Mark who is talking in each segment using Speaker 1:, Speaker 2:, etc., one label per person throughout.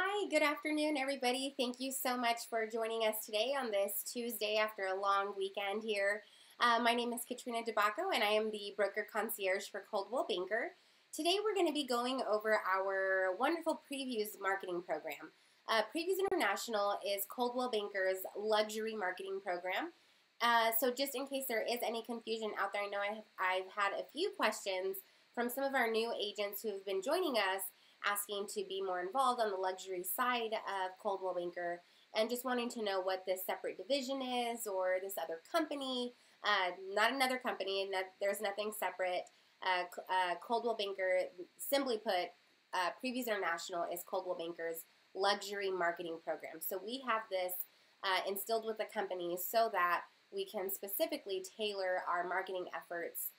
Speaker 1: Hi, good afternoon, everybody. Thank you so much for joining us today on this Tuesday after a long weekend here. My name is Katrina DeBacco, and I am the broker concierge for Coldwell Banker. Today, we're going to be going over our wonderful Previews marketing program. Previews International is Coldwell Banker's luxury marketing program. So just in case there is any confusion out there, I know I've had a few questions from some of our new agents who have been joining us, asking to be more involved on the luxury side of Coldwell Banker and just wanting to know what this separate division is or this other company. Not another company, and that there's nothing separate. Coldwell Banker, simply put, Previews International is Coldwell Banker's luxury marketing program. So we have this instilled with the company so that we can specifically tailor our marketing efforts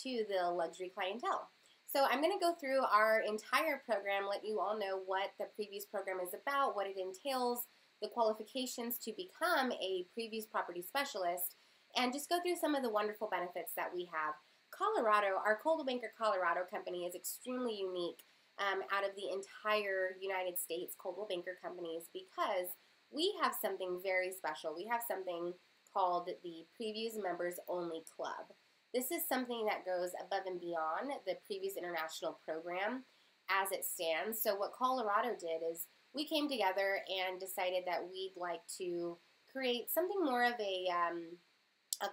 Speaker 1: to the luxury clientele. So I'm going to go through our entire program, let you all know what the Previews program is about, what it entails, the qualifications to become a Previews property specialist, and just go through some of the wonderful benefits that we have. Colorado, our Coldwell Banker Colorado company is extremely unique out of the entire United States Coldwell Banker companies because we have something very special. We have something called the Previews Members Only Club. This is something that goes above and beyond the Previews International program as it stands. So what Colorado did is we came together and decided that we'd like to create something more of a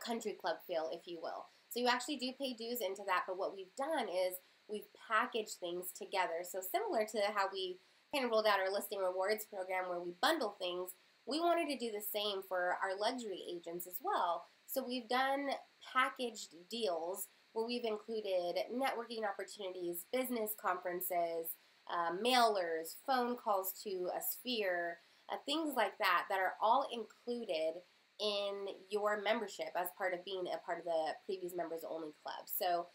Speaker 1: country club feel, if you will. So you actually do pay dues into that, but what we've done is we've packaged things together. So similar to how we kind of rolled out our listing rewards program where we bundle things, we wanted to do the same for our luxury agents as well. So we've done packaged deals where we've included networking opportunities, business conferences, mailers, phone calls to a sphere, things like that are all included in your membership as part of being a part of the Previews Members Only Club. So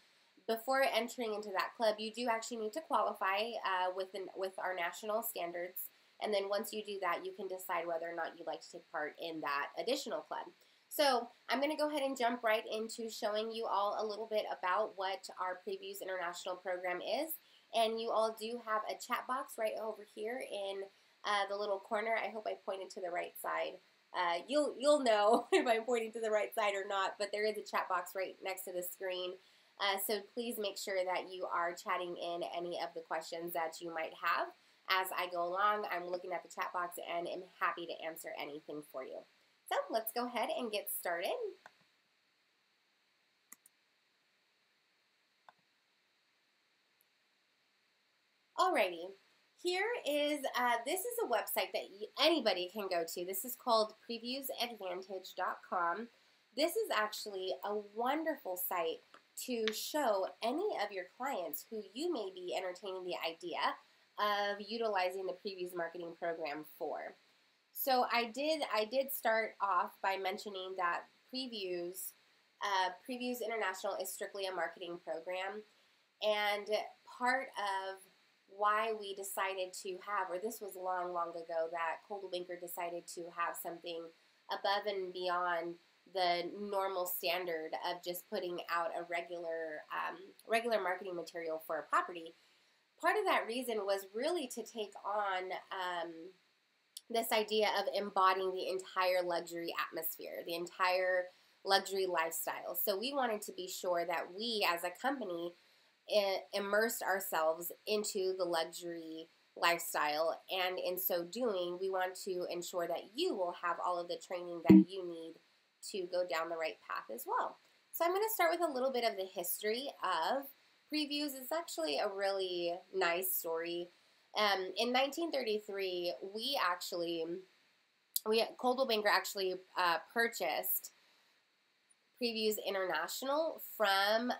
Speaker 1: before entering into that club, you do actually need to qualify with our national standards. And then once you do that, you can decide whether or not you'd like to take part in that additional club. So I'm going to go ahead and jump right into showing you all a little bit about what our Previews International program is. And you all do have a chat box right over here in the little corner. I hope I pointed to the right side. You'll know if I'm pointing to the right side or not, but there is a chat box right next to the screen. So please make sure that you are chatting in any of the questions that you might have. As I go along, I'm looking at the chat box and am happy to answer anything for you. So let's go ahead and get started. Alrighty, here is, this is a website that anybody can go to. This is called previewsadvantage.com. This is actually a wonderful site to show any of your clients who you may be entertaining the idea of utilizing the Previews marketing program for. So I did start off by mentioning that Previews International is strictly a marketing program, and part of why we decided to have, or this was long ago, that Coldwell Banker decided to have something above and beyond the normal standard of just putting out a regular marketing material for a property. Part of that reason was really to take on this idea of embodying the entire luxury atmosphere, the entire luxury lifestyle. So we wanted to be sure that we as a company immersed ourselves into the luxury lifestyle, and in so doing, we want to ensure that you will have all of the training that you need to go down the right path as well. So I'm going to start with a little bit of the history of Previews. It's actually a really nice story. In 1933, Coldwell Banker actually purchased Previews International from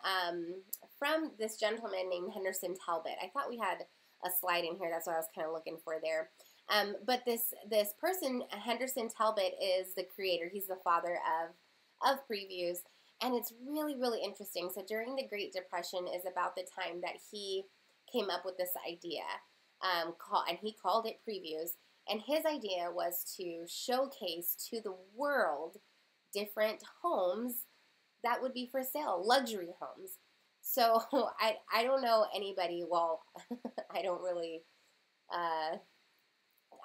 Speaker 1: this gentleman named Henderson Talbot. I thought we had a slide in here. That's what I was kind of looking for there. But this person, Henderson Talbot, is the creator. He's the father of Previews, and it's really interesting. So during the Great Depression is about the time that he came up with this idea. And he called it Previews, and his idea was to showcase to the world different homes that would be for sale, luxury homes. So I don't know anybody, well, I don't really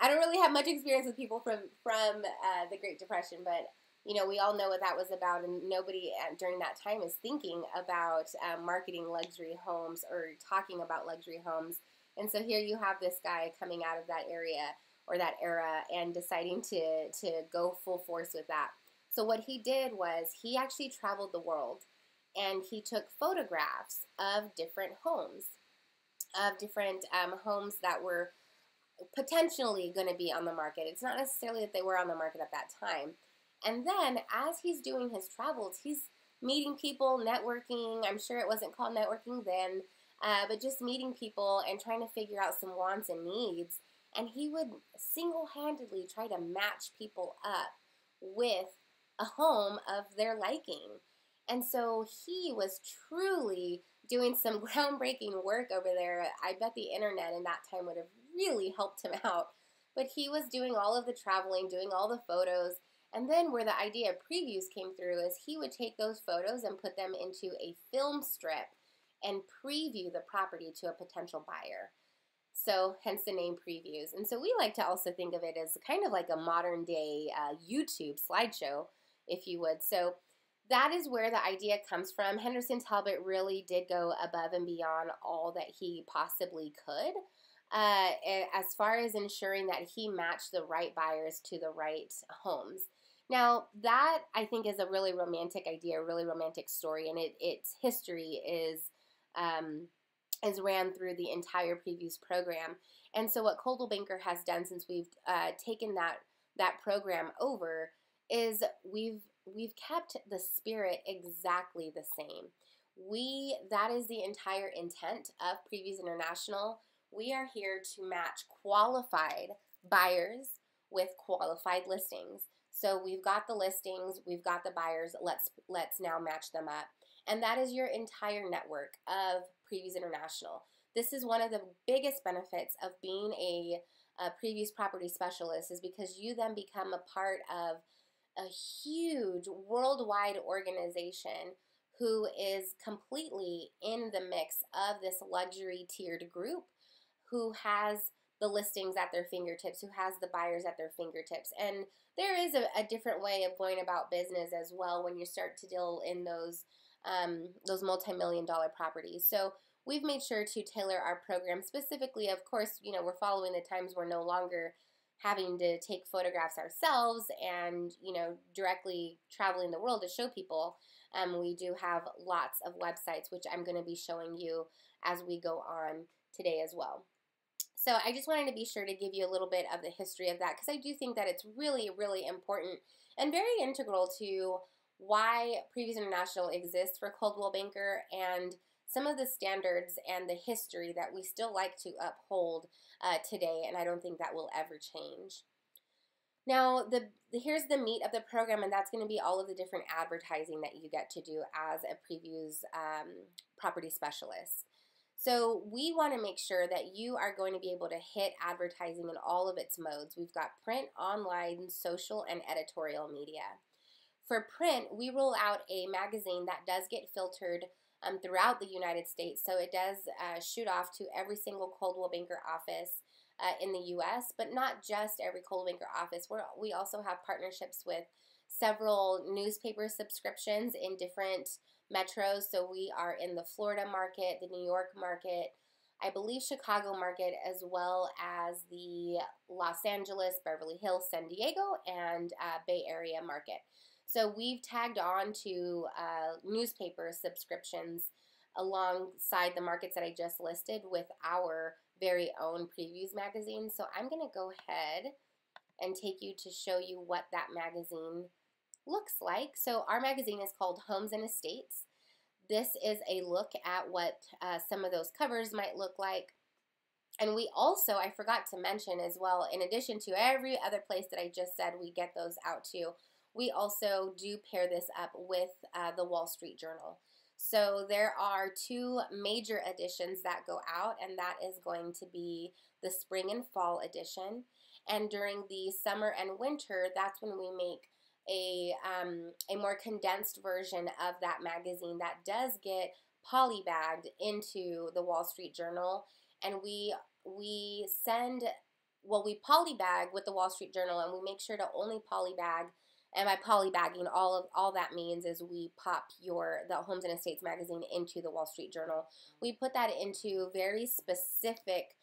Speaker 1: I don't really have much experience with people from the Great Depression, but you know, we all know what that was about, and nobody during that time is thinking about marketing luxury homes or talking about luxury homes. And so here you have this guy coming out of that area or that era and deciding to go full force with that. So what he did was he actually traveled the world and he took photographs of different homes, homes that were potentially going to be on the market. It's not necessarily that they were on the market at that time. And then as he's doing his travels, he's meeting people, networking. I'm sure it wasn't called networking then, but just meeting people and trying to figure out some wants and needs. And he would single-handedly try to match people up with a home of their liking. And so he was truly doing some groundbreaking work over there. I bet the internet in that time would have really helped him out. But he was doing all of the traveling, doing all the photos. And then where the idea of previews came through is he would take those photos and put them into a film strip and preview the property to a potential buyer. So hence the name previews. And so we like to also think of it as kind of like a modern day YouTube slideshow, if you would. So that is where the idea comes from. Henderson Talbot really did go above and beyond all that he possibly could as far as ensuring that he matched the right buyers to the right homes. Now, that I think is a really romantic idea, a really romantic story, and its history is ran through the entire previews program. And so what Coldwell Banker has done since we've taken that program over is we've kept the spirit exactly the same. That is the entire intent of Previews International. We are here to match qualified buyers with qualified listings. So we've got the listings, we've got the buyers, let's now match them up. And that is your entire network of Previews International. This is one of the biggest benefits of being a previews property specialist, is because you then become a part of a huge worldwide organization who is completely in the mix of this luxury tiered group, who has the listings at their fingertips, who has the buyers at their fingertips. And there is a different way of going about business as well when you start to deal in those multi-million-dollar properties. So we've made sure to tailor our program specifically. Of course, you know, we're following the times. We're no longer having to take photographs ourselves and, you know, directly traveling the world to show people. We do have lots of websites, which I'm going to be showing you as we go on today as well. So I just wanted to be sure to give you a little bit of the history of that, because I do think that it's really, really important and very integral to why Previews International exists for Coldwell Banker and some of the standards and the history that we still like to uphold today, and I don't think that will ever change. Now, here's the meat of the program, and that's going to be all of the different advertising that you get to do as a Previews property specialist. So we want to make sure that you are going to be able to hit advertising in all of its modes. We've got print, online, social, and editorial media. For print, we roll out a magazine that does get filtered throughout the United States. So it does shoot off to every single Coldwell Banker office in the U.S., but not just every Coldwell Banker office. We also have partnerships with several newspaper subscriptions in different metros. So we are in the Florida market, the New York market, I believe Chicago market, as well as the Los Angeles, Beverly Hills, San Diego, and Bay Area market. So we've tagged on to newspaper subscriptions alongside the markets that I just listed with our very own Previews magazine. So I'm going to go ahead and take you to show you what that magazine looks like. So our magazine is called Homes and Estates. This is a look at what some of those covers might look like. And we also, I forgot to mention as well, in addition to every other place that I just said we get those out to, we also do pair this up with the Wall Street Journal. So there are two major editions that go out, and that is going to be the spring and fall edition. And during the summer and winter, that's when we make a more condensed version of that magazine that does get polybagged into the Wall Street Journal. And we send well, we polybag with the Wall Street Journal, and we make sure to only polybag. And by polybagging, all that means is we pop the Homes and Estates magazine into the Wall Street Journal. We put that into very specific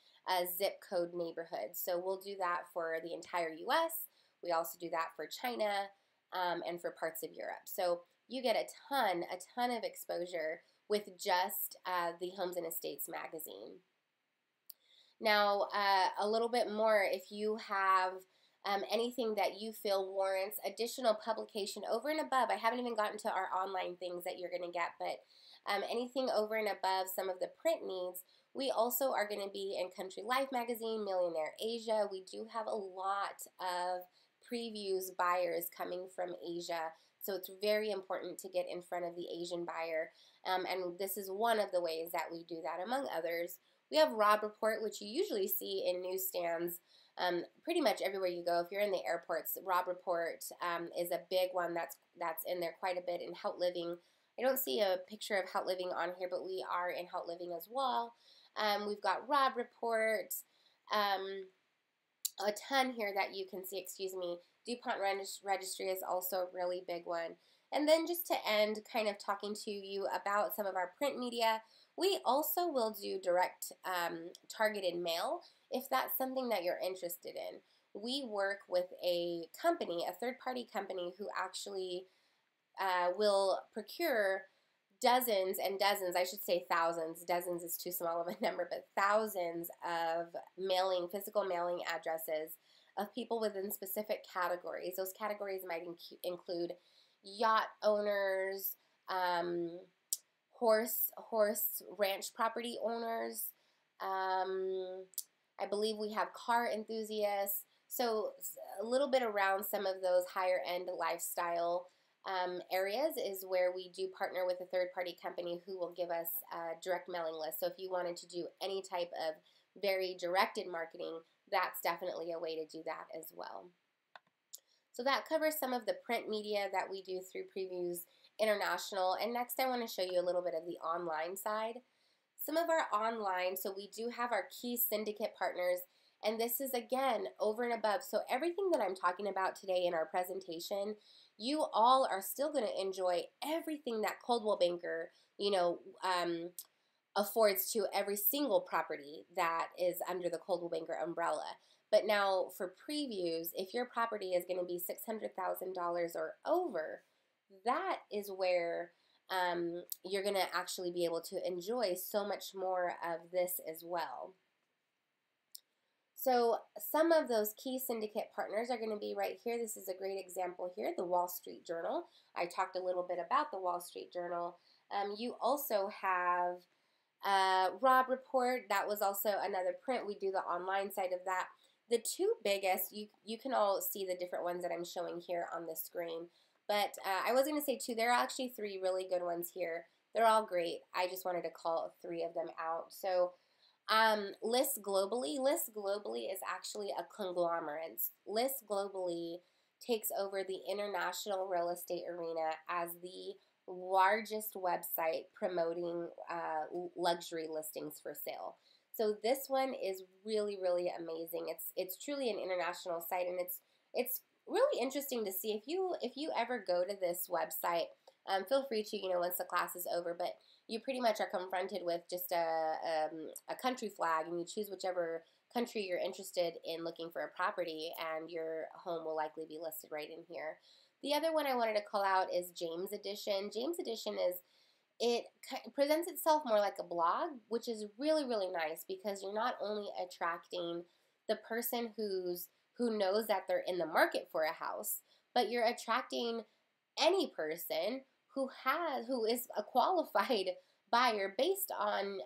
Speaker 1: zip code neighborhoods. So we'll do that for the entire U.S. We also do that for China and for parts of Europe. So you get a ton of exposure with just the Homes and Estates magazine. Now, a little bit more, if you have anything that you feel warrants additional publication over and above, I haven't even gotten to our online things that you're going to get, but anything over and above some of the print needs, we also are going to be in Country Life magazine, Millionaire Asia. We do have a lot of previews buyers coming from Asia, so it's very important to get in front of the Asian buyer, and this is one of the ways that we do that, among others. We have Rob Report, which you usually see in newsstands pretty much everywhere you go. If you're in the airports, Rob Report is a big one that's in there quite a bit. In Hout Living, I don't see a picture of Hout Living on here, but we are in Hout Living as well. We've got Rob Report, a ton here that you can see, excuse me. DuPont Registry is also a really big one. And then just to end, kind of talking to you about some of our print media, we also will do direct targeted mail if that's something that you're interested in. We work with a company, a third-party company, who actually will procure dozens and dozens, I should say thousands, dozens is too small of a number, but thousands of physical mailing addresses of people within specific categories. Those categories might include yacht owners, horse ranch property owners. I believe we have car enthusiasts. So a little bit around some of those higher end lifestyle areas is where we do partner with a third-party company who will give us a direct mailing list. So if you wanted to do any type of very directed marketing, that's definitely a way to do that as well. So that covers some of the print media that we do through Previews International. And next I want to show you a little bit of the online side. Some of our online, so we do have our key syndicate partners, and this is again over and above. So everything that I'm talking about today in our presentation, you all are still going to enjoy everything that Coldwell Banker, affords to every single property that is under the Coldwell Banker umbrella. But now for previews, if your property is going to be $600,000 or over, that is where you're going to actually be able to enjoy so much more of this as well. So some of those key syndicate partners are going to be right here. This is a great example here, the Wall Street Journal. I talked a little bit about the Wall Street Journal. You also have Rob Report. That was also another print. We do the online side of that. The two biggest, you can all see the different ones that I'm showing here on the screen. But I was going to say two. There are actually three really good ones here. They're all great. I just wanted to call three of them out. So List Globally. List Globally is actually a conglomerate. List Globally takes over the international real estate arena as the largest website promoting luxury listings for sale. So this one is really, really amazing. It's truly an international site, and it's really interesting to see. If you ever go to this website, feel free to, once the class is over, but you pretty much are confronted with just a country flag, and you choose whichever country you're interested in looking for a property, and your home will likely be listed right in here. The other one I wanted to call out is James Edition. James Edition it presents itself more like a blog, which is really, really nice because you're not only attracting the person who knows that they're in the market for a house, but you're attracting any person who is a qualified buyer based on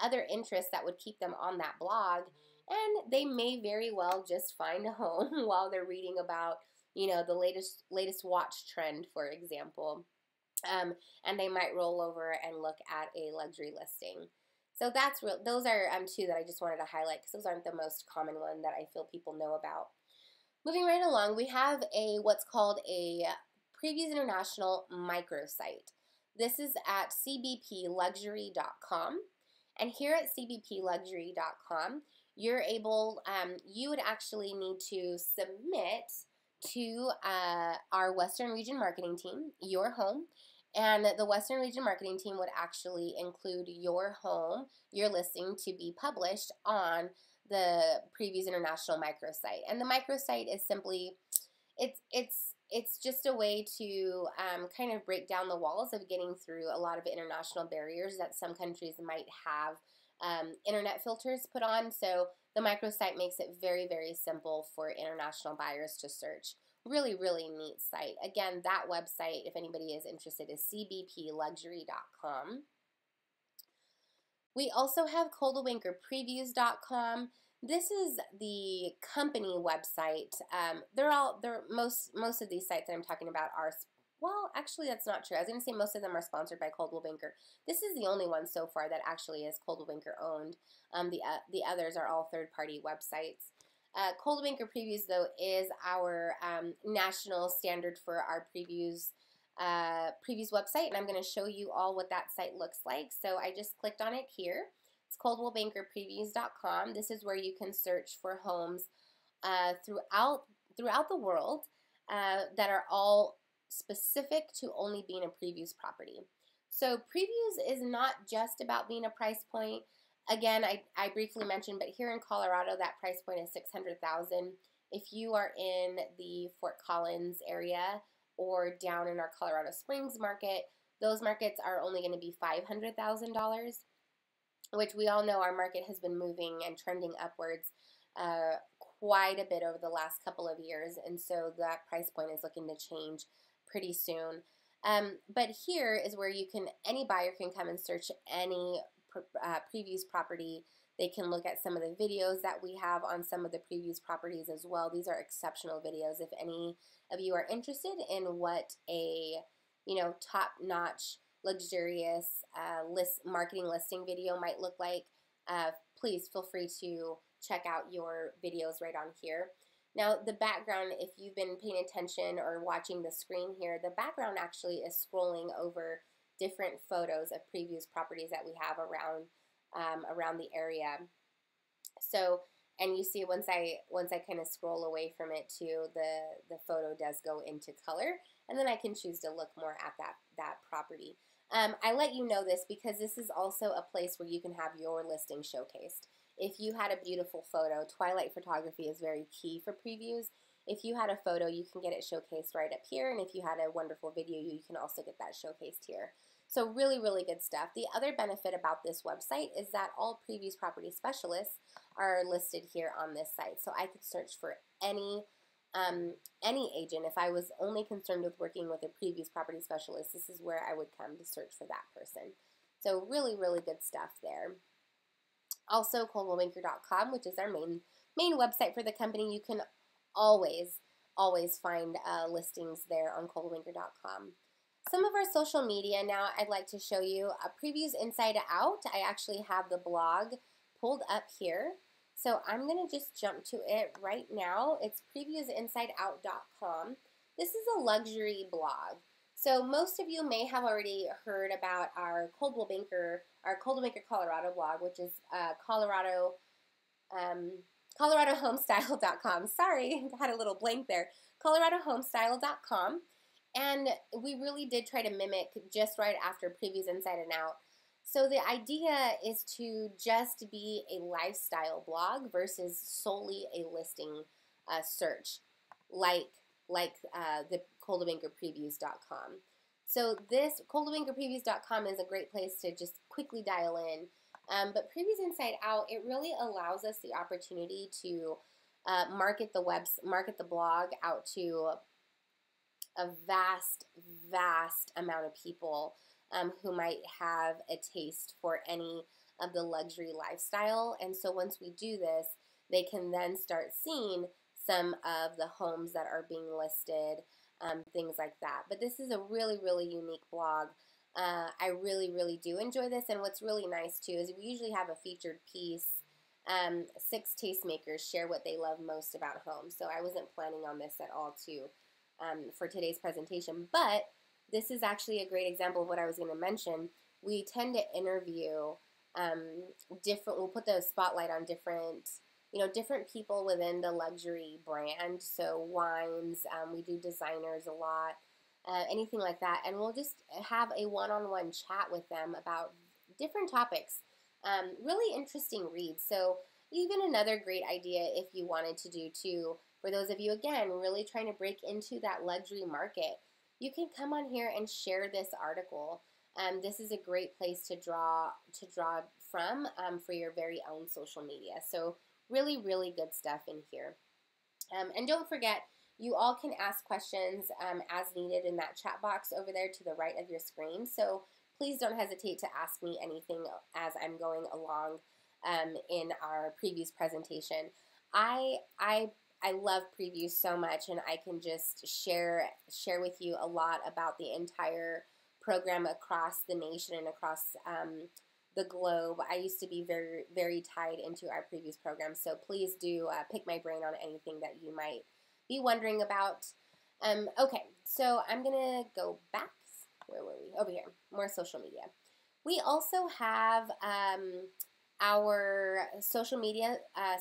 Speaker 1: other interests that would keep them on that blog, and they may very well just find a home while they're reading about the latest watch trend, for example. And they might roll over and look at a luxury listing. So those are two that I just wanted to highlight because those aren't the most common one that I feel people know about. Moving right along, we have what's called a Previews International microsite. This is at cbpluxury.com. And here at cbpluxury.com, you're able, you would actually need to submit to our Western Region Marketing Team, your home, and the Western Region Marketing Team would actually include your home, your listing, to be published on the Previews International microsite. And the microsite is simply, it's just a way to kind of break down the walls of getting through a lot of international barriers that some countries might have internet filters put on. So the microsite makes it very, very simple for international buyers to search. Really, really neat site. Again, that website, if anybody is interested, is cbpluxury.com. We also have coldwellbankerpreviews.com. This is the company website. Most of these sites that I'm talking about are, well, actually that's not true. I was going to say most of them are sponsored by Coldwell Banker. This is the only one so far that actually is Coldwell Banker owned. The others are all third-party websites. Coldwell Banker Previews, though, is our national standard for our previews website, and I'm going to show you all what that site looks like. So I just clicked on it here. It's coldwellbankerpreviews.com. This is where you can search for homes throughout the world that are all specific to only being a previews property. So previews is not just about being a price point. Again, I briefly mentioned, but here in Colorado, that price point is $600,000. If you are in the Fort Collins area or down in our Colorado Springs market, those markets are only going to be $500,000, which we all know our market has been moving and trending upwards quite a bit over the last couple of years, and so that price point is looking to change pretty soon. But here is where any buyer can come and search any previews property. They can look at some of the videos that we have on some of the previews properties as well. These are exceptional videos. If any of you are interested in what a top-notch, luxurious marketing listing video might look like, please feel free to check out your videos right on here. Now the background, if you've been paying attention or watching the screen here, the background actually is scrolling over different photos of previews properties that we have around the area. So, and you see once I kind of scroll away from it too, the photo does go into color, and then I can choose to look more at that property. I let you know this because this is also a place where you can have your listing showcased. If you had a beautiful photo, twilight photography is very key for previews. If you had a photo, you can get it showcased right up here, and if you had a wonderful video, you can also get that showcased here. So really, really good stuff. The other benefit about this website is that all previews property specialists are listed here on this site. So I could search for any agent. If I was only concerned with working with a previews property specialist, this is where I would come to search for that person. So really, really good stuff there. Also, coldwellbanker.com, which is our main website for the company. You can always find listings there on coldwellbanker.com. Some of our social media now I'd like to show you. Previews Inside Out. I actually have the blog pulled up here. So I'm going to just jump to it right now. It's previewsinsideout.com. This is a luxury blog. So most of you may have already heard about our Coldwell Banker Colorado blog, which is coloradohomestyle.com. Sorry, had a little blank there. coloradohomestyle.com. And we really did try to mimic just right after Previews Inside and Out. So the idea is to just be a lifestyle blog versus solely a listing search, like the coldwellbankerpreviews.com. So this coldwellbankerpreviews.com is a great place to just quickly dial in. But Previews Inside Out, it really allows us the opportunity to market the blog out to a vast amount of people who might have a taste for any of the luxury lifestyle. And so once we do this, they can then start seeing some of the homes that are being listed, things like that. But this is a really, really unique blog. I really do enjoy this, and what's really nice too is we usually have a featured piece. 6 tastemakers share what they love most about homes. So I wasn't planning on this at all too for today's presentation, but this is actually a great example of what I was going to mention. We tend to interview different. We'll put the spotlight on different, different people within the luxury brand. So wines, we do designers a lot, anything like that, and we'll just have a one-on-one chat with them about different topics. Really interesting reads. So even another great idea if you wanted to do too, for those of you, again, really trying to break into that luxury market, you can come on here and share this article. This is a great place to draw from for your very own social media. So really, really good stuff in here. And don't forget, you all can ask questions as needed in that chat box over there to the right of your screen. So please don't hesitate to ask me anything as I'm going along in our previews presentation. I love previews so much, and I can just share with you a lot about the entire program across the nation and across the globe. I used to be very, very tied into our previews program, so please do pick my brain on anything that you might be wondering about. Okay, so I'm gonna go back. Where were we? Over here, more social media. We also have our social media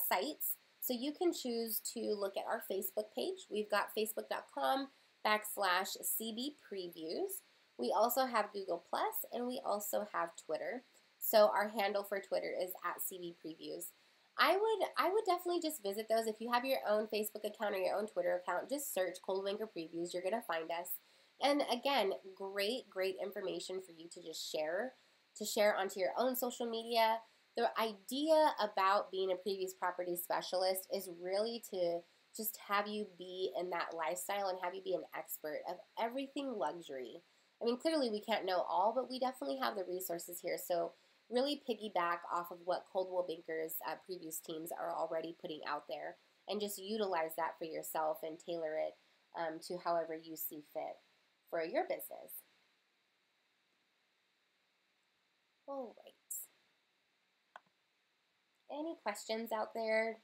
Speaker 1: sites. So you can choose to look at our Facebook page. We've got facebook.com/CBPreviews. We also have Google+, and we also have Twitter. So our handle for Twitter is @CBPreviews. I would definitely just visit those. If you have your own Facebook account or your own Twitter account, just search Coldwell Banker Previews. You're going to find us. And again, great information for you to just share onto your own social media. The idea about being a previews property specialist is really to just have you be in that lifestyle and have you be an expert of everything luxury. I mean, clearly we can't know all, but we definitely have the resources here. So really piggyback off of what Coldwell Banker's previews teams are already putting out there and just utilize that for yourself and tailor it to however you see fit for your business. All right. Any questions out there?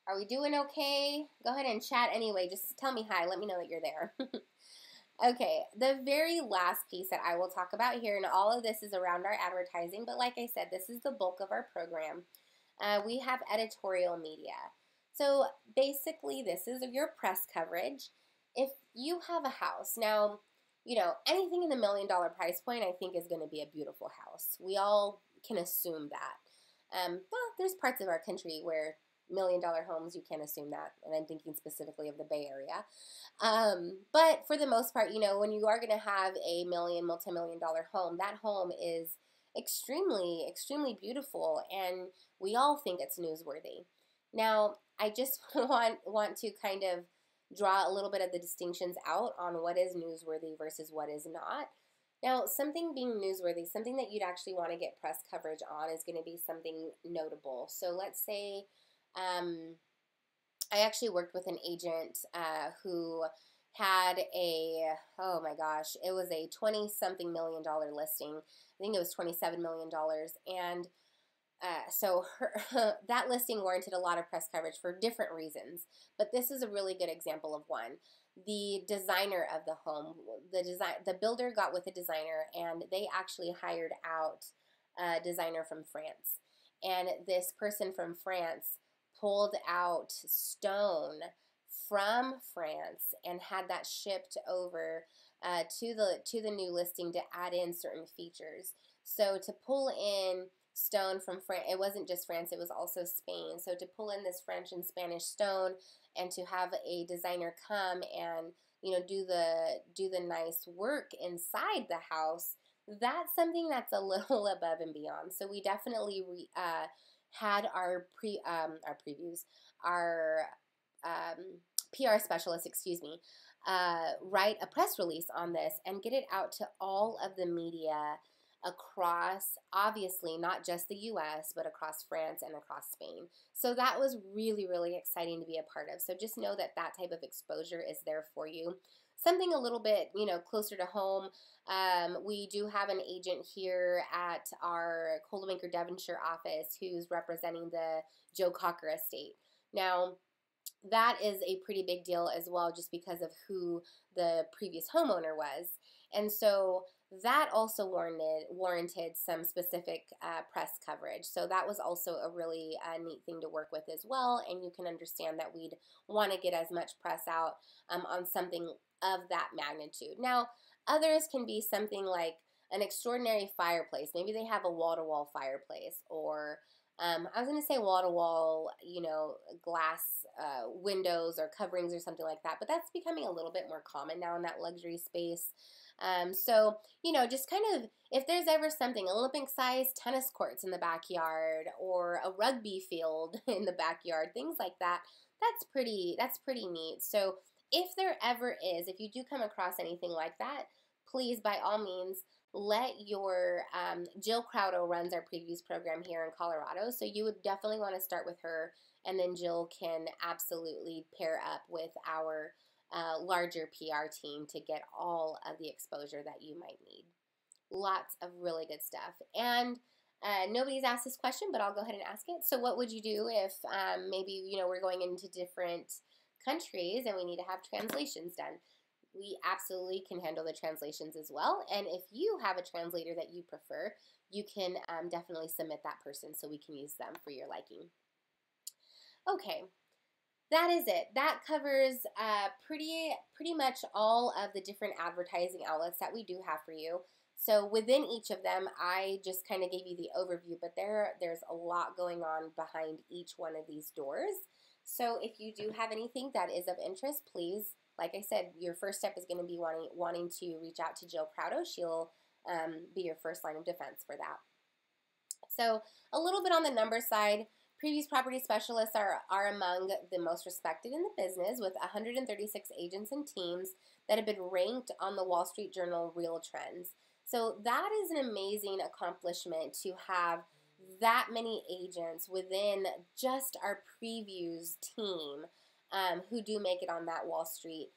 Speaker 1: Are we doing okay? Go ahead and chat anyway. Just tell me hi. Let me know that you're there. Okay, the very last piece that I will talk about here, and all of this is around our advertising, but like I said, this is the bulk of our program. We have editorial media. So basically, this is your press coverage. If you have a house, now, anything in the $1 million price point, I think is going to be a beautiful house. We all can assume that. Well, there's parts of our country where $1 million homes, you can't assume that, and I'm thinking specifically of the Bay Area. But for the most part, when you are going to have a multi-million-dollar home, that home is extremely, extremely beautiful, and we all think it's newsworthy. Now, I just want to kind of draw a little bit of the distinctions out on what is newsworthy versus what is not. Now, something being newsworthy, something that you'd actually want to get press coverage on is going to be something notable. So let's say I actually worked with an agent who had oh my gosh, it was a 20-something million dollar listing. I think it was $27 million. And so that listing warranted a lot of press coverage for different reasons. But this is a really good example of one. The designer of the home, the builder got with a designer, and they actually hired out a designer from France. And this person from France pulled out stone from France and had that shipped over to the new listing to add in certain features. So to pull in stone from France, it wasn't just France, it was also Spain. So to pull in this French and Spanish stone and to have a designer come and do the nice work inside the house, that's something that's a little above and beyond. So we definitely had our previews, our PR specialist, write a press release on this and get it out to all of the media across, obviously, not just the U.S., but across France and across Spain. So that was really, really exciting to be a part of. So just know that that type of exposure is there for you. Something a little bit, closer to home. We do have an agent here at our Coldwell Banker Devonshire office who's representing the Joe Cocker estate. Now, that is a pretty big deal as well, just because of who the previous homeowner was. And so that also warranted some specific press coverage. So that was also a really neat thing to work with as well. And you can understand that we'd want to get as much press out on something of that magnitude. Now, others can be something like an extraordinary fireplace. Maybe they have a wall-to-wall fireplace, or I was going to say wall-to-wall, glass windows or coverings or something like that, but that's becoming a little bit more common now in that luxury space. So, just kind of, if there's ever something, Olympic-sized tennis courts in the backyard or a rugby field in the backyard, things like that, that's pretty neat. So if there ever is, if you do come across anything like that, please, by all means, let your, Jill Crowdo runs our previews program here in Colorado, so you would definitely want to start with her, and then Jill can absolutely pair up with our larger PR team to get all of the exposure that you might need. Lots of really good stuff. And nobody's asked this question, but I'll go ahead and ask it. So what would you do if maybe, we're going into different countries and we need to have translations done? We absolutely can handle the translations as well. And if you have a translator that you prefer, you can definitely submit that person so we can use them for your liking. Okay, that is it. That covers pretty much all of the different advertising outlets that we do have for you. So within each of them, I just kind of gave you the overview, but there's a lot going on behind each one of these doors. So if you do have anything that is of interest, please, like I said, your first step is going to be wanting to reach out to Jill Crowdo. She'll be your first line of defense for that. So a little bit on the number side, previous property specialists are among the most respected in the business, with 136 agents and teams that have been ranked on the Wall Street Journal Real Trends. So that is an amazing accomplishment to have that many agents within just our previews team who do make it on that Wall Street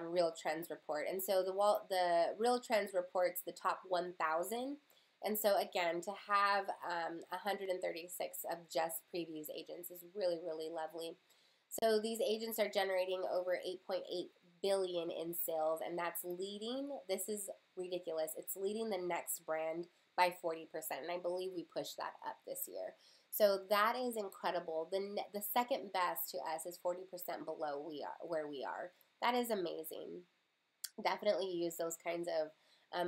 Speaker 1: Real Trends report. And so the Real Trends reports the top 1,000. And so again, to have 136 of just previews agents is really, really lovely. So these agents are generating over $8.8 billion in sales, and that's leading, this is ridiculous, it's leading the next brand by 40%, and I believe we pushed that up this year. So that is incredible. The second best to us is 40% below where we are. That is amazing. Definitely use those kinds of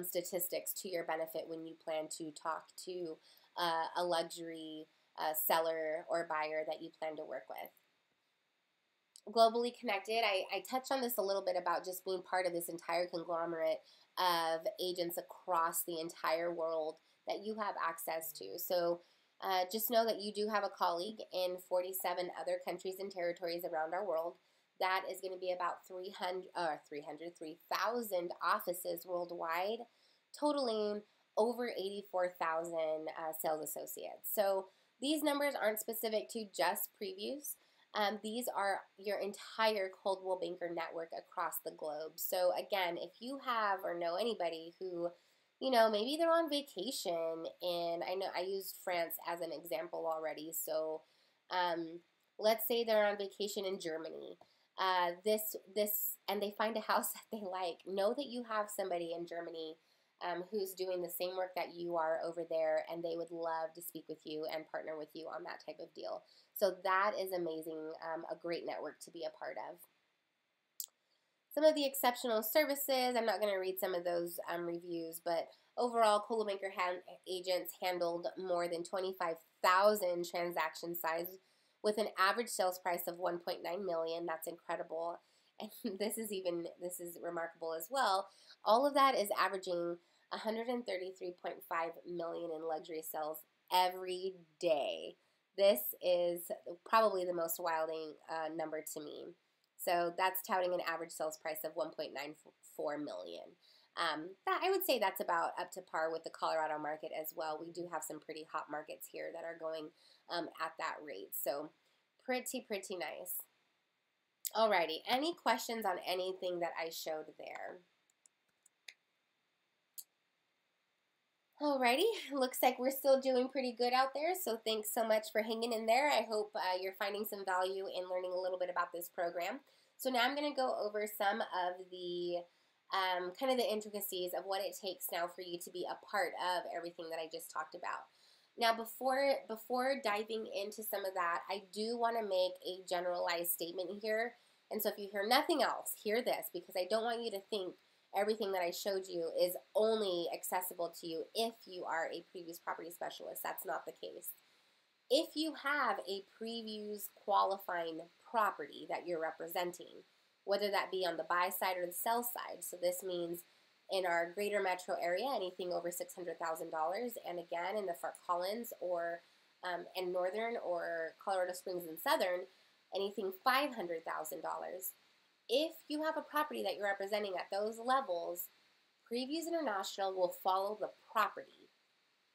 Speaker 1: statistics to your benefit when you plan to talk to a luxury seller or buyer that you plan to work with. Globally connected, I touched on this a little bit about just being part of this entire conglomerate of agents across the entire world that you have access to. So just know that you do have a colleague in 47 other countries and territories around our world. That is going to be about 3,000 offices worldwide, totaling over 84,000 sales associates. So these numbers aren't specific to just previews. These are your entire Coldwell Banker network across the globe. So again, if you have or know anybody who, maybe they're on vacation, and I know I used France as an example already. So let's say they're on vacation in Germany. And they find a house that they like. Know that you have somebody in Germany who's doing the same work that you are over there, and they would love to speak with you and partner with you on that type of deal. So that is amazing, a great network to be a part of. Some of the exceptional services, I'm not going to read some of those reviews, but overall, Coldwell Banker agents handled more than 25,000 transaction size with an average sales price of $1.9 million. That's incredible. And this is remarkable as well. All of that is averaging $133.5 million in luxury sales every day. This is probably the most wilding number to me. So that's touting an average sales price of $1.94 million. I would say that's about up to par with the Colorado market as well. We do have some pretty hot markets here that are going at that rate. So pretty nice. Alrighty, any questions on anything that I showed there? Alrighty, looks like we're still doing pretty good out there, so thanks so much for hanging in there. I hope you're finding some value in learning a little bit about this program. So now I'm going to go over some of the kind of the intricacies of what it takes now for you to be a part of everything that I just talked about. Now, before diving into some of that, I do want to make a generalized statement here. And so if you hear nothing else, hear this, because I don't want you to think everything that I showed you is only accessible to you if you are a previous property specialist. That's not the case. If you have a previews qualifying property that you're representing, whether that be on the buy side or the sell side, so this means in our greater metro area, anything over $600,000, and again in the Fort Collins or and Northern or Colorado Springs and Southern, anything $500,000. If you have a property that you're representing at those levels, Previews International will follow the property.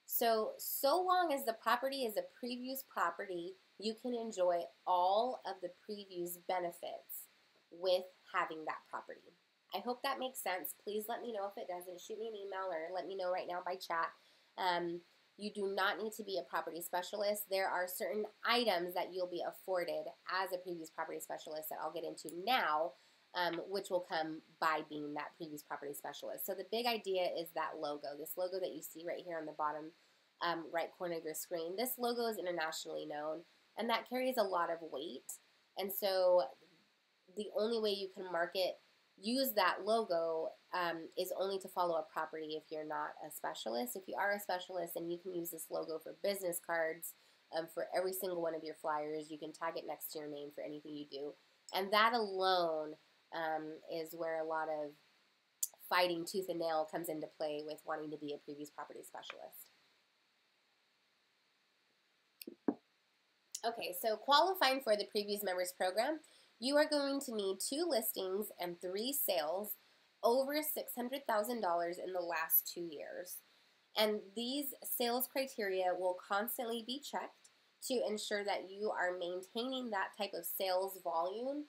Speaker 1: So long as the property is a Previews property, you can enjoy all of the Previews benefits with having that property. I hope that makes sense. Please let me know if it doesn't. Shoot me an email or let me know right now by chat. You do not need to be a property specialist. There are certain items that you'll be afforded as a previous property specialist that I'll get into now, which will come by being that previous property specialist. So the big idea is that logo, this logo that you see right here on the bottom right corner of your screen. This logo is internationally known, and that carries a lot of weight. And so the only way you can use that logo is only to follow a property if you're not a specialist. If you are a specialist, then you can use this logo for business cards, for every single one of your flyers. You can tag it next to your name for anything you do. And that alone is where a lot of fighting tooth and nail comes into play with wanting to be a previous property specialist. Okay, so qualifying for the Previews Members Program, you are going to need 2 listings and 3 sales over $600,000 in the last 2 years. And these sales criteria will constantly be checked to ensure that you are maintaining that type of sales volume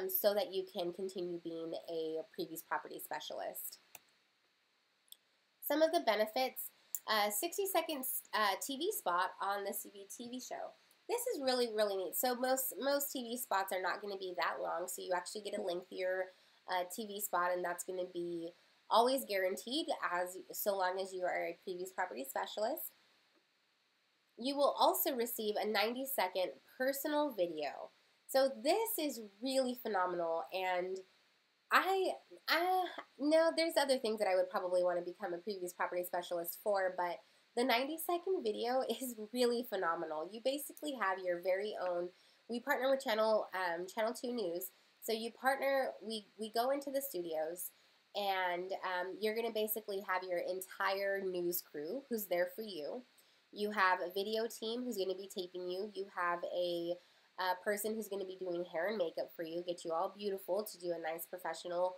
Speaker 1: so that you can continue being a previous property specialist. Some of the benefits, 60-second TV spot on the CBTV show. This is really, really neat. So most TV spots are not going to be that long, so you actually get a lengthier TV spot, and that's going to be always guaranteed so long as you are a previous property specialist. You will also receive a 90-second personal video. So this is really phenomenal, and I know there's other things that I would probably want to become a previous property specialist for, but the 90-second video is really phenomenal. You basically have your very own, we partner with Channel 2 News, so you partner, we go into the studios, and you're going to basically have your entire news crew who's there for you. You have a video team who's going to be taping you. You have a person who's going to be doing hair and makeup for you, get you all beautiful to do a nice professional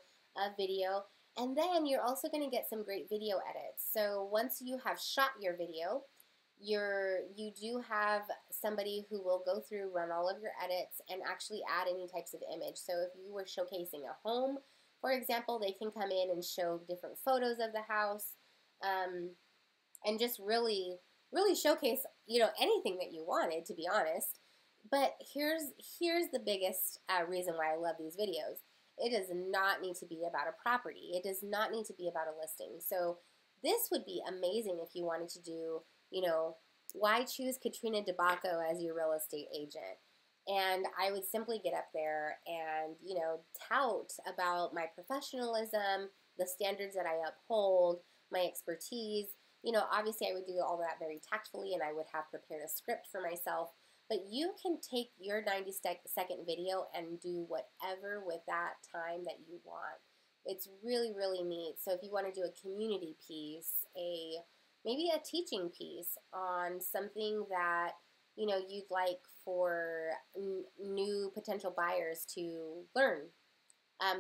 Speaker 1: video. And then you're also going to get some great video edits. So once you have shot your video, you do have somebody who will go through, run all of your edits, and actually add any types of image. So if you were showcasing a home, for example, they can come in and show different photos of the house, and just really showcase, anything that you wanted, to be honest. But here's the biggest reason why I love these videos. It does not need to be about a property. It does not need to be about a listing. So this would be amazing if you wanted to do, why choose Katrina DeBacco as your real estate agent? And I would simply get up there and, tout about my professionalism, the standards that I uphold, my expertise. Obviously I would do all that very tactfully, and I would have prepared a script for myself. But you can take your 90-second video and do whatever with that time that you want. It's really, really neat. So if you want to do a community piece, maybe a teaching piece on something that, you'd like for new potential buyers to learn,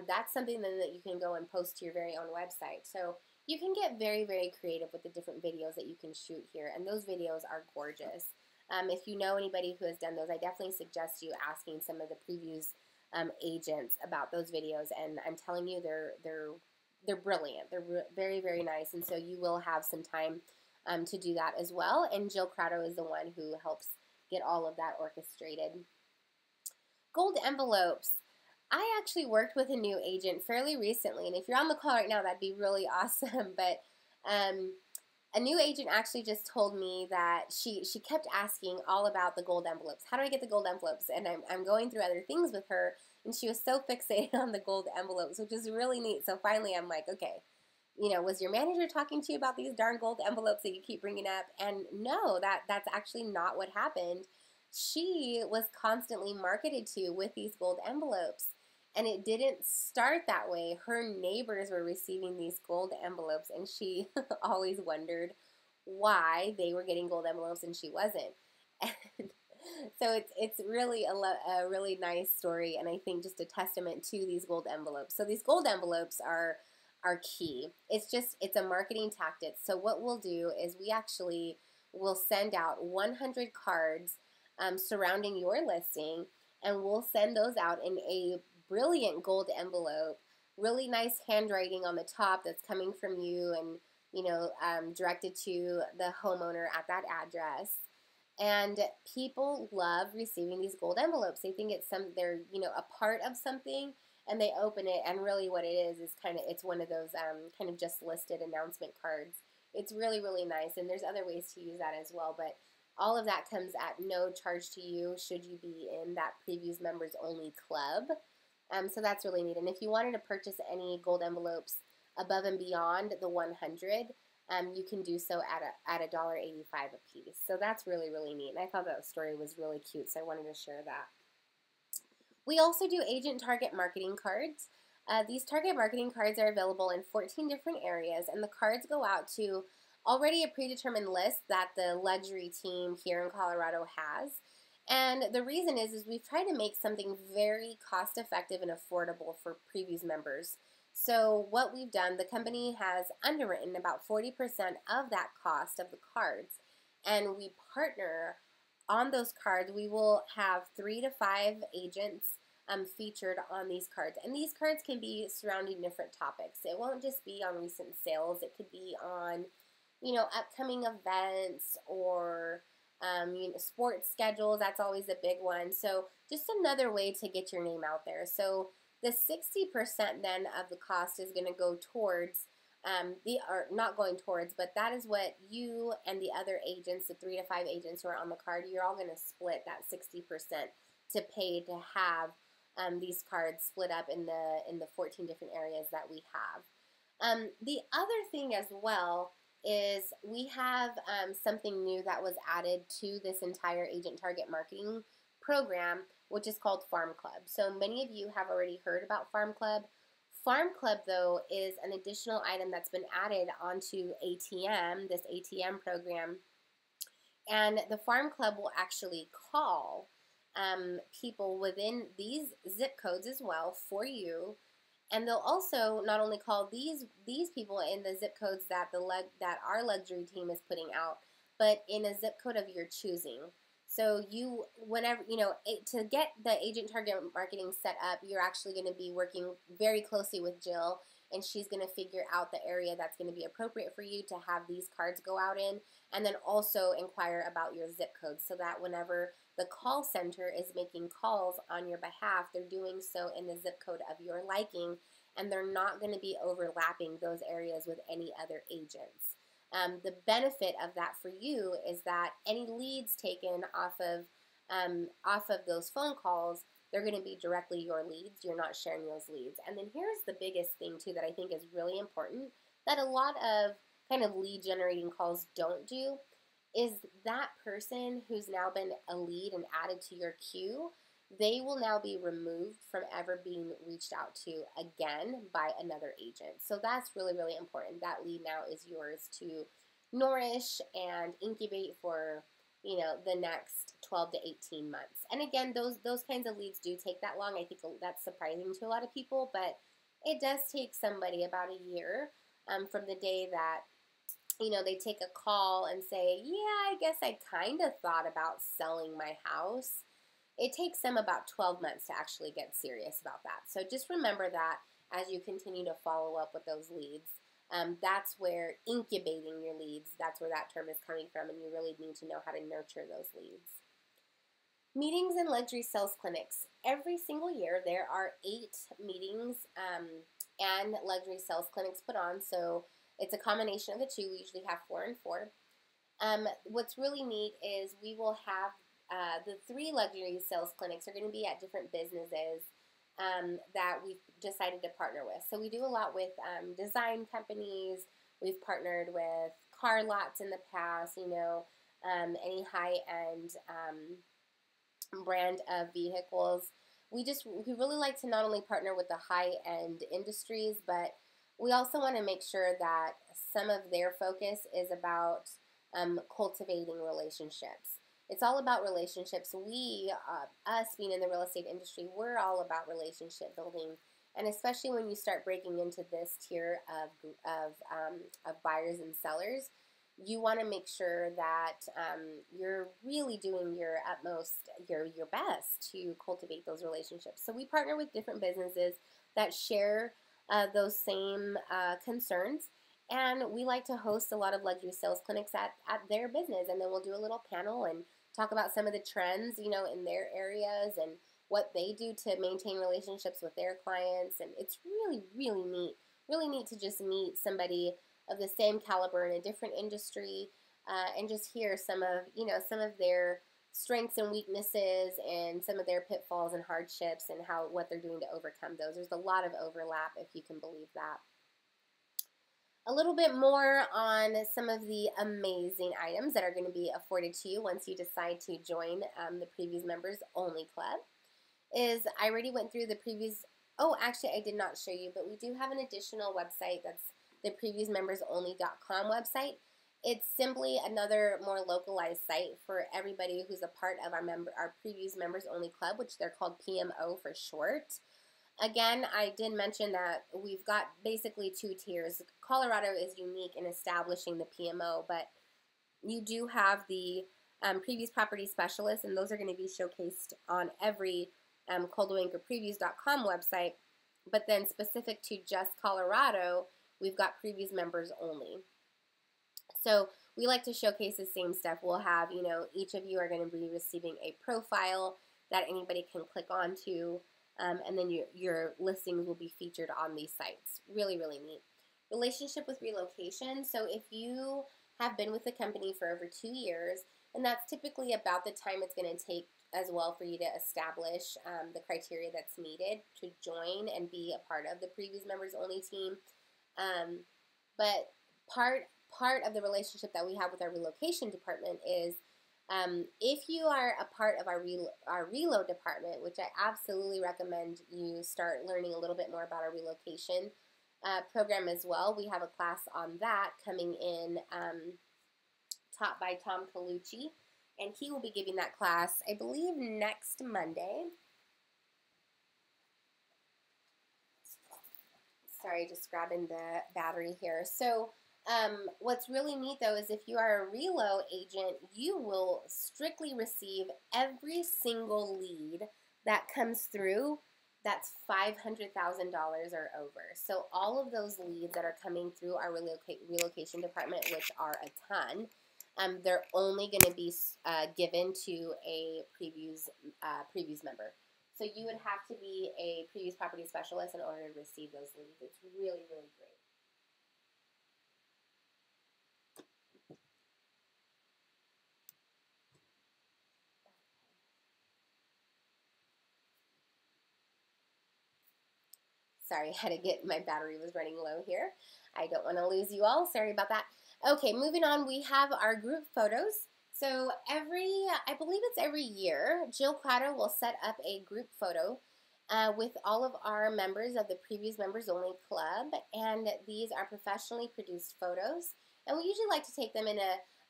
Speaker 1: that's something then that you can go and post to your very own website. So you can get very, very creative with the different videos that you can shoot here, and those videos are gorgeous. If you know anybody who has done those, I definitely suggest you asking some of the Previews agents about those videos, and I'm telling you, they're they're brilliant. They're very, very nice. And so you will have some time to do that as well. And Jill Crowder is the one who helps get all of that orchestrated. Gold envelopes. I actually worked with a new agent fairly recently, and if you're on the call right now, that'd be really awesome. But a new agent actually just told me that she kept asking all about the gold envelopes. How do I get the gold envelopes? And I'm going through other things with her, and she was so fixated on the gold envelopes, which is really neat. So finally, I'm like, okay, was your manager talking to you about these darn gold envelopes that you keep bringing up? And no, that's actually not what happened. She was constantly marketed to with these gold envelopes. And it didn't start that way. Her neighbors were receiving these gold envelopes, and she always wondered why they were getting gold envelopes and she wasn't. And so it's really a really nice story, and I think just a testament to these gold envelopes. So these gold envelopes are key. It's a marketing tactic. So what we'll do is we actually will send out 100 cards surrounding your listing, and we'll send those out in a brilliant gold envelope, really nice handwriting on the top that's coming from you and directed to the homeowner at that address. And people love receiving these gold envelopes. They think they're a part of something, and they open it, and really what it is it's one of those kind of just listed announcement cards. It's really, really nice, and there's other ways to use that as well, but all of that comes at no charge to you should you be in that Previews Members Only club. So that's really neat. And if you wanted to purchase any gold envelopes above and beyond the 100, you can do so at $1.85 a piece. So that's really, really neat. And I thought that story was really cute, so I wanted to share that. We also do agent target marketing cards. These target marketing cards are available in 14 different areas, and the cards go out to already a predetermined list that the luxury team here in Colorado has. And the reason is we've tried to make something very cost effective and affordable for Previews members. So what we've done, the company has underwritten about 40% of that cost of the cards, and we partner on those cards. We will have 3 to 5 agents featured on these cards, and these cards can be surrounding different topics. It won't just be on recent sales. It could be on upcoming events or sports schedules. That's always a big one. So just another way to get your name out there. So the 60% then of the cost is going to go towards not going towards, but that is what you and the other agents, the 3 to 5 agents who are on the card, you're all going to split that 60% to pay to have these cards split up in the 14 different areas that we have. The other thing as well is we have something new that was added to this entire agent target marketing program, which is called Farm Club. So many of you have already heard about Farm Club. Farm Club, though, is an additional item that's been added onto ATM, this ATM program. And the Farm Club will actually call people within these zip codes as well for you. And they'll also not only call these people in the zip codes that our luxury team is putting out, but in a zip code of your choosing. So to get the agent target marketing set up, you're actually going to be working very closely with Jill, and she's going to figure out the area that's going to be appropriate for you to have these cards go out in, and then also inquire about your zip code so that whenever the call center is making calls on your behalf, they're doing so in the zip code of your liking, and they're not going to be overlapping those areas with any other agents. The benefit of that for you is that any leads taken off of those phone calls, they're going to be directly your leads. You're not sharing those leads. And then here's the biggest thing too that I think is really important that a lot of kind of lead generating calls don't do is that person who's now been a lead and added to your queue, they will now be removed from ever being reached out to again by another agent. So that's really, really important. That lead now is yours to nourish and incubate for, the next 12 to 18 months. And again, those kinds of leads do take that long. I think that's surprising to a lot of people, but it does take somebody about a year from the day that they take a call and say, yeah, I guess I kind of thought about selling my house. It takes them about 12 months to actually get serious about that. So just remember that as you continue to follow up with those leads. That's where incubating your leads, that's where that term is coming from, and you really need to know how to nurture those leads. Meetings and luxury sales clinics. Every single year there are 8 meetings and luxury sales clinics put on, so it's a combination of the two. We usually have 4 and 4. What's really neat is we will have the 3 luxury sales clinics are going to be at different businesses that we've decided to partner with. So we do a lot with design companies. We've partnered with car lots in the past, you know, any high-end brand of vehicles. We really like to not only partner with the high-end industries, but we also want to make sure that some of their focus is about cultivating relationships. It's all about relationships. We, us being in the real estate industry, we're all about relationship building. And especially when you start breaking into this tier of buyers and sellers, you want to make sure that you're really doing your utmost, your best to cultivate those relationships. So we partner with different businesses that share those same concerns. And we like to host a lot of luxury sales clinics at their business. And then we'll do a little panel and talk about some of the trends, you know, in their areas and what they do to maintain relationships with their clients. And it's really, really neat to just meet somebody of the same caliber in a different industry and just hear some of their strengths and weaknesses and some of their pitfalls and hardships and what they're doing to overcome those. There's a lot of overlap, if you can believe that. A little bit more on some of the amazing items that are going to be afforded to you once you decide to join the Previews Members Only Club is I already went through the Previews. Oh, actually, I did not show you, but we do have an additional website. That's the previewsmembersonly.com website. It's simply another more localized site for everybody who's a part of our Previews Members Only Club, which they're called PMO for short. Again, I did mention that we've got basically 2 tiers. Colorado is unique in establishing the PMO, but you do have the Previews Property Specialists, and those are going to be showcased on every coldwellbankerpreviews.com website. But then specific to just Colorado, we've got Previews Members Only. So we like to showcase the same stuff. We'll have, you know, each of you are going to be receiving a profile that anybody can click onto. And then your listings will be featured on these sites. Really, really neat. Relationship with relocation. So if you have been with the company for over 2 years, and that's typically about the time it's going to take as well for you to establish the criteria that's needed to join and be a part of the Previews Members Only team. But part of the relationship that we have with our relocation department is if you are a part of our reload department, which I absolutely recommend you start learning a little bit more about our relocation program as well. We have a class on that coming in taught by Tom Colucci, and he will be giving that class, I believe, next Monday. Sorry, just grabbing the battery here. So what's really neat, though, is if you are a relo agent, you will strictly receive every single lead that comes through that's $500,000 or over. So all of those leads that are coming through our relocation department, which are a ton, they're only going to be given to a Previews member. So you would have to be a Previews property specialist in order to receive those leads. It's really, really great. Sorry, I had to get, my battery was running low here. I don't want to lose you all. Sorry about that. Okay, moving on, we have our group photos. So I believe it's every year, Jill Crowder will set up a group photo with all of our members of the Previews Members Only Club, and these are professionally produced photos. And we usually like to take them in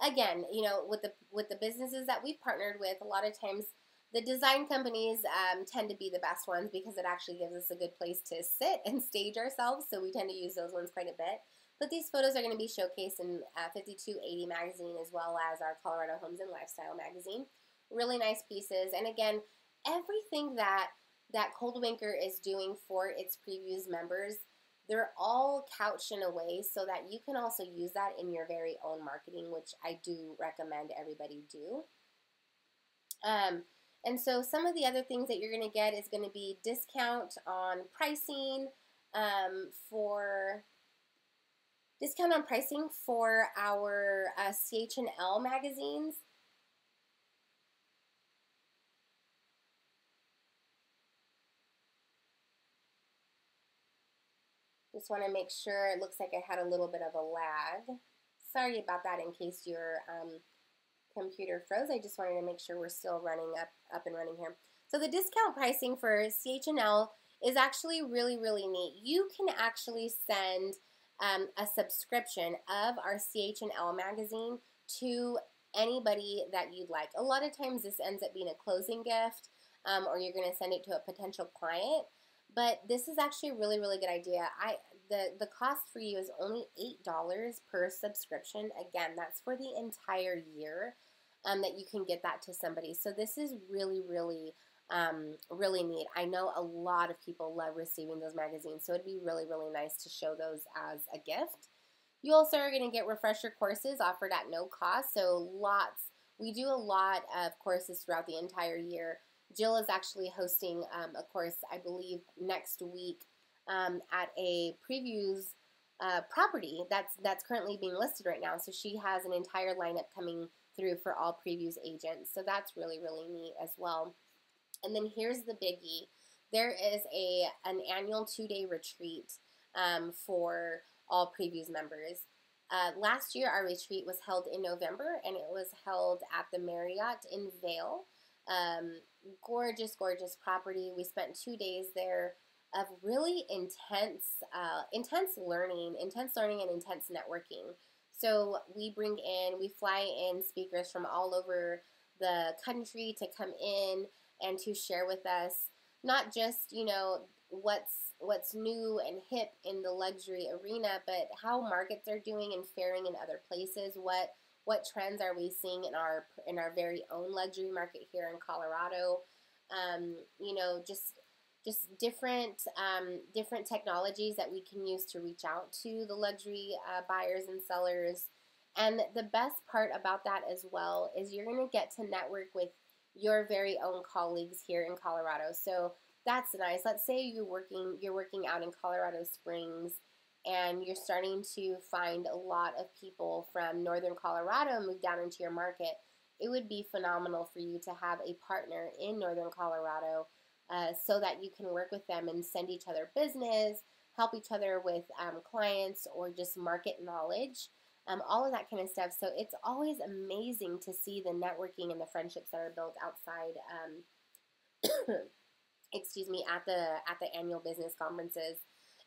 Speaker 1: again, you know, with the businesses that we've partnered with, a lot of times the design companies tend to be the best ones because it actually gives us a good place to sit and stage ourselves, so we tend to use those ones quite a bit. But these photos are going to be showcased in 5280 magazine as well as our Colorado Homes and Lifestyle magazine. Really nice pieces. And again, everything that that Coldwell Banker is doing for its previews members, they're all couched in a way so that you can also use that in your very own marketing, which I do recommend everybody do. And so some of the other things that you're going to get is going to be discount on pricing for our CH&L magazines. Just want to make sure. It looks like I had a little bit of a lag. Sorry about that in case your computer froze. I just wanted to make sure we're still running up and running here. So the discount pricing for CH&L is actually really, really neat. You can actually send a subscription of our CH&L magazine to anybody that you'd like. A lot of times this ends up being a closing gift, or you're going to send it to a potential client. But this is actually a really, really good idea. The cost for you is only $8 per subscription. Again, that's for the entire year that you can get that to somebody. So this is really, really, really neat. I know a lot of people love receiving those magazines, so it'd be really, really nice to show those as a gift. You also are going to get refresher courses offered at no cost. So we do a lot of courses throughout the entire year. Jill is actually hosting a course, I believe, next week at a previews property that's currently being listed right now. So she has an entire lineup coming through for all previews agents. So that's really, really neat as well. And then here's the biggie. There is an annual 2-day retreat for all previews members. Last year, our retreat was held in November, and it was held at the Marriott in Vail. Gorgeous, gorgeous property. We spent 2 days there of really intense learning and intense networking. So we fly in speakers from all over the country to come in and to share with us not just, what's new and hip in the luxury arena, but how markets are doing and faring in other places. What trends are we seeing in our very own luxury market here in Colorado? Just different technologies that we can use to reach out to the luxury buyers and sellers. And the best part about that as well is you're going to get to network with your very own colleagues here in Colorado. So that's nice. Let's say you're working out in Colorado Springs and you're starting to find a lot of people from northern Colorado move down into your market. It would be phenomenal for you to have a partner in northern Colorado so that you can work with them and send each other business, help each other with clients, or just market knowledge, all of that kind of stuff. So it's always amazing to see the networking and the friendships that are built outside, at the annual business conferences.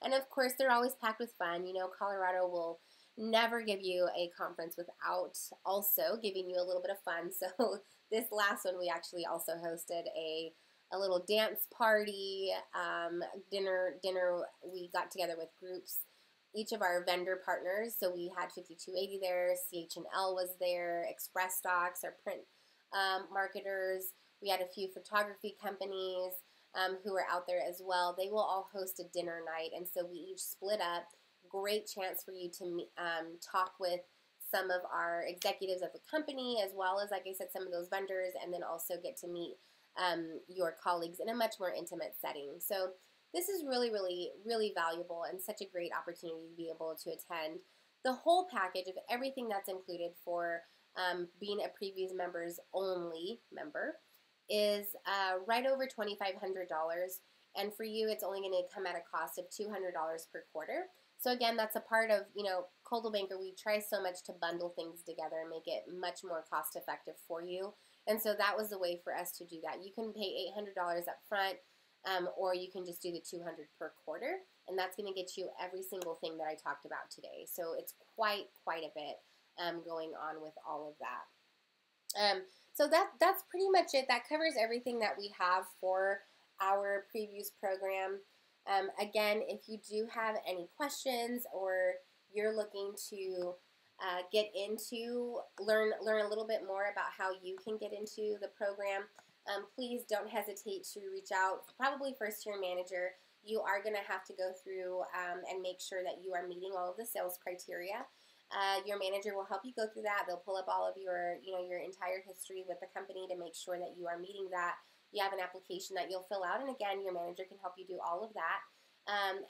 Speaker 1: And of course, they're always packed with fun. Colorado will never give you a conference without also giving you a little bit of fun. So this last one, we actually also hosted a little dance party, dinner. We got together with groups, each of our vendor partners. So we had 5280 there, CH&L was there, Express Stocks, our print marketers. We had a few photography companies who were out there as well. They will all host a dinner night, and so we each split up. Great chance for you to talk with some of our executives of the company, as well as, like I said, some of those vendors, and then also get to meet your colleagues in a much more intimate setting. So this is really, really, really valuable and such a great opportunity to be able to attend. The whole package of everything that's included for being a Previews Members Only member is right over $2,500. And for you, it's only going to come at a cost of $200 per quarter. So again, that's a part of, Coldwell Banker. We try so much to bundle things together and make it much more cost effective for you. And so that was the way for us to do that. You can pay $800 up front, or you can just do the $200 per quarter, and that's going to get you every single thing that I talked about today. So it's quite a bit going on with all of that. So that's pretty much it. That covers everything that we have for our previews program. Again, if you do have any questions or you're looking to learn a little bit more about how you can get into the program, please don't hesitate to reach out, probably first to your manager. You are going to have to go through and make sure that you are meeting all of the sales criteria. Your manager will help you go through that. They'll pull up all of your, your entire history with the company to make sure that you are meeting that. You have an application that you'll fill out, and again, your manager can help you do all of that.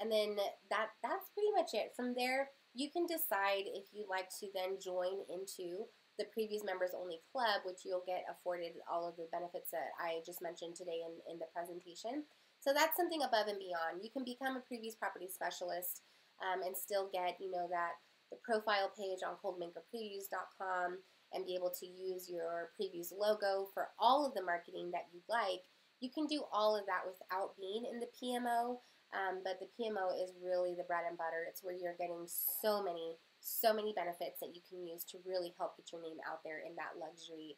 Speaker 1: And then that's pretty much it. From there, you can decide if you'd like to then join into the previous members only club, which you'll get afforded all of the benefits that I just mentioned today in the presentation. So that's something above and beyond. You can become a previous property specialist and still get, that the profile page on coldbankerpreviews.com and be able to use your previews logo for all of the marketing that you'd like. You can do all of that without being in the PMO, but the PMO is really the bread and butter. It's where you're getting so many benefits that you can use to really help get your name out there in that luxury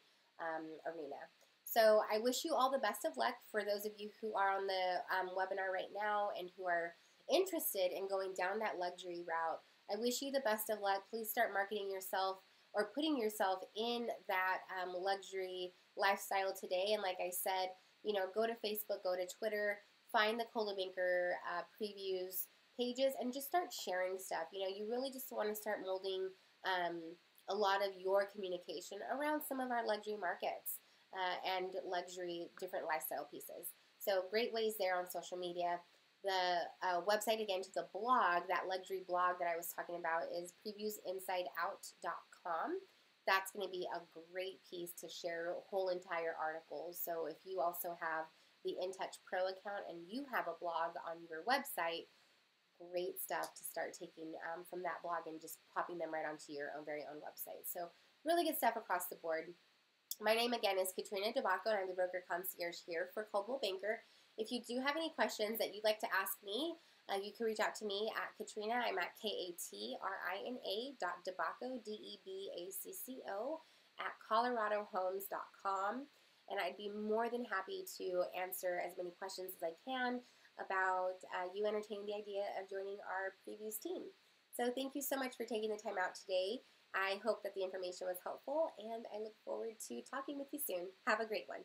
Speaker 1: arena. So I wish you all the best of luck for those of you who are on the webinar right now and who are interested in going down that luxury route. I wish you the best of luck. Please start marketing yourself or putting yourself in that luxury lifestyle today. And like I said, go to Facebook, go to Twitter, find the Coldwell Banker previews pages and just start sharing stuff. You really just want to start molding a lot of your communication around some of our luxury markets and luxury different lifestyle pieces. So great ways there on social media. The website, again, to the blog, that luxury blog that I was talking about, is previewsinsideout.com. That's going to be a great piece to share whole entire articles. So if you also have the InTouch Pro account and you have a blog on your website, great stuff to start taking from that blog and just popping them right onto your very own website. So really good stuff across the board. My name, again, is Katrina DeBacco, and I'm the broker concierge here for Coldwell Banker. If you do have any questions that you'd like to ask me, you can reach out to me at Katrina. I'm at katrina.debacco, DEBACCO, at coloradohomes.com. And I'd be more than happy to answer as many questions as I can about you entertaining the idea of joining our previews team. So thank you so much for taking the time out today. I hope that the information was helpful, and I look forward to talking with you soon. Have a great one.